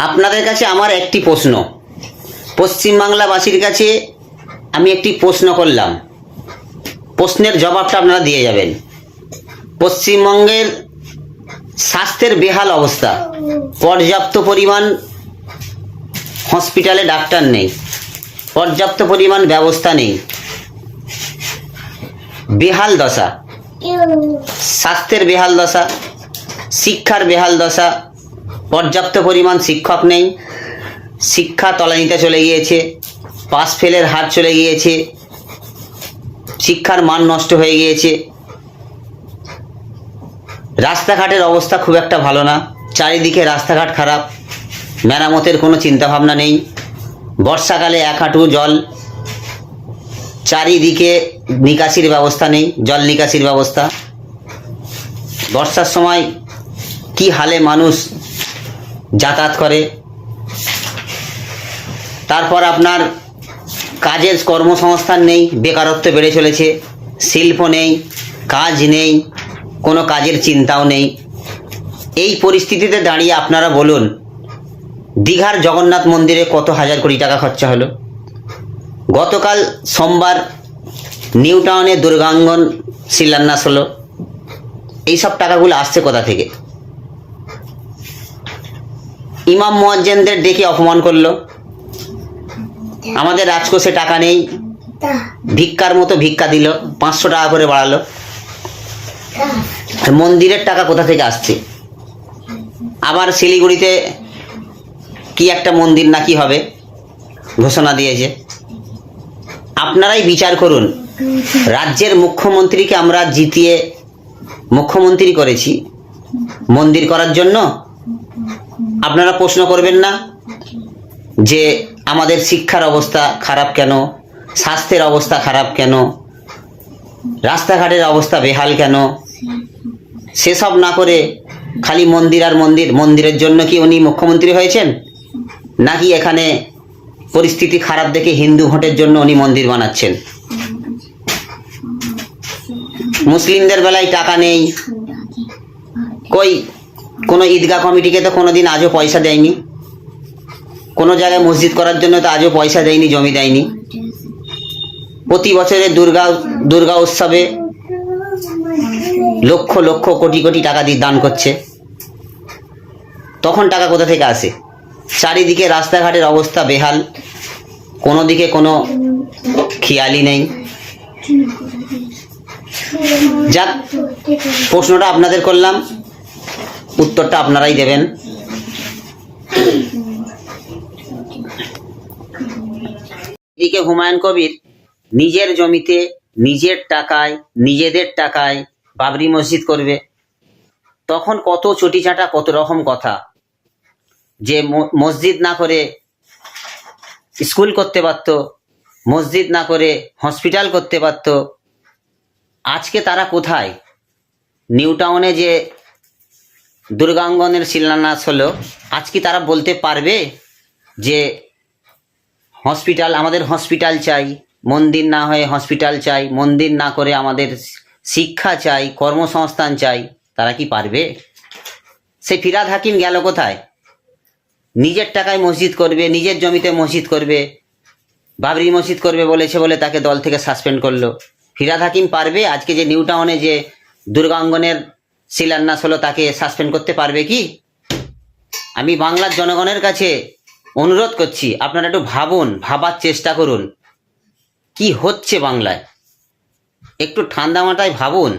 আপনাদের কাছে আমার একটি প্রশ্ন, পশ্চিমবাংলাবাসীর কাছে আমি একটি প্রশ্ন করলাম, প্রশ্নের জবাবটা আপনারা দিয়ে যাবেন। পশ্চিমবঙ্গের স্বাস্থ্যের বেহাল অবস্থা, পর্যাপ্ত পরিমাণ হসপিটালে ডাক্তার নেই, পর্যাপ্ত পরিমাণ ব্যবস্থা নেই, বেহাল দশা, স্বাস্থ্যের বেহাল দশা, শিক্ষার বেহাল দশা, পর্যাপ্ত পরিমাণ শিক্ষক নেই, শিক্ষা তলানিতে চলে গিয়েছে, পাস ফেলের হার চলে গিয়েছে, শিক্ষার মান নষ্ট হয়ে গিয়েছে, রাস্তাঘাটের অবস্থা খুব একটা ভালো না, চারিদিকে রাস্তাঘাট খারাপ, মেরামতের কোনো চিন্তাভাবনা নেই, বর্ষাকালে এক হাঁটু জল, চারিদিকে নিকাশির ব্যবস্থা নেই, জল নিকাশির ব্যবস্থা, বর্ষার সময় কি হালে মানুষ যাতায়াত করে। তারপর আপনার কাজের কর্মসংস্থান নেই, বেকারত্ব বেড়ে চলেছে, শিল্প নেই, কাজ নেই, কোনো কাজের চিন্তাও নেই। এই পরিস্থিতিতে দাঁড়িয়ে আপনারা বলুন, দীঘার জগন্নাথ মন্দিরে কত হাজার কোটি টাকা খরচা হলো। গতকাল সোমবার নিউ টাউনে দুর্গাঙ্গন শিলান্যাস হলো। এইসব টাকাগুলো আসছে কোথা থেকে? ইমাম মুয়াজ্জিনদের ডেকে অপমান করলো, আমাদের রাজকোষে টাকা নেই, ভিক্ষার মতো ভিক্ষা দিল, 500 টাকা করে বাড়ালো। মন্দিরের টাকা কোথা থেকে আসছে? আবার শিলিগুড়িতে কি একটা মন্দির নাকি হবে ঘোষণা দিয়েছে। আপনারাই বিচার করুন, রাজ্যের মুখ্যমন্ত্রীকে আমরা জিতিয়ে মুখ্যমন্ত্রী করেছি মন্দির করার জন্য। আপনারা প্রশ্ন করবেন না যে আমাদের শিক্ষার অবস্থা খারাপ কেন, স্বাস্থ্যের অবস্থা খারাপ কেন, রাস্তাঘাটের অবস্থা বেহাল কেন? সেসব না করে খালি মন্দির আর মন্দির। মন্দিরের জন্য কি উনি মুখ্যমন্ত্রী হয়েছেন? নাকি এখানে পরিস্থিতি খারাপ দেখে হিন্দু ভোটের জন্য উনি মন্দির বানাচ্ছেন? মুসলিমদের বেলায় টাকা নেই, কই কোনো ঈদগাহ কমিটিকে তো কোনোদিন আজও পয়সা দেয়নি, কোনো জায়গায় মসজিদ করার জন্য তো আজও পয়সা দেয়নি, জমি দেয়নি। প্রতি বছরের দুর্গা উৎসবে লক্ষ লক্ষ কোটি কোটি টাকা দিয়ে দান করছে, তখন টাকা কোথা থেকে আসে? চারিদিকে রাস্তাঘাটের অবস্থা বেহাল, কোনো দিকে কোনো খেয়ালই নেই। যাক, প্রশ্নটা আপনাদের করলাম, উত্তরটা আপনারাই দেবেন। এদিকে হুমায়ুন কবির নিজের জমিতে, নিজের টাকায়, নিজেদের টাকায় বাবরি মসজিদ করবে, তখন কত চটিচাটা, কত রকম কথা, যে মসজিদ না করে স্কুল করতে পারতো, মসজিদ না করে হসপিটাল করতে পারতো। আজকে তারা কোথায়? নিউ টাউনে যে দুর্গাঙ্গনের শিলান্যাস হলো, আজকে তারা বলতে পারবে যে হসপিটাল, আমাদের হসপিটাল চাই, মন্দির না হয়ে হসপিটাল চাই, মন্দির না করে আমাদের শিক্ষা চাই, কর্মসংস্থান চাই? তারা কি পারবে? সে ফিরহাদ হাকিম গেল কোথায়? নিজের টাকায় মসজিদ করবে, নিজের জমিতে মসজিদ করবে, বাবরি মসজিদ করবে বলেছে বলে তাকে দল থেকে সাসপেন্ড করলো। ফিরহাদ হাকিম পারবে আজকে যে নিউ টাউনে যে দুর্গাঙ্গনের শিলান্যাস হলো তাকে সাসপেন্ড করতে পারবে কি? আমি বাংলার জনগণের কাছে অনুরোধ করছি, আপনারা একটু ভাবুন, ভাবার চেষ্টা করুন কি হচ্ছে বাংলায়। একটু ঠান্ডা মাথায় ভাবুন।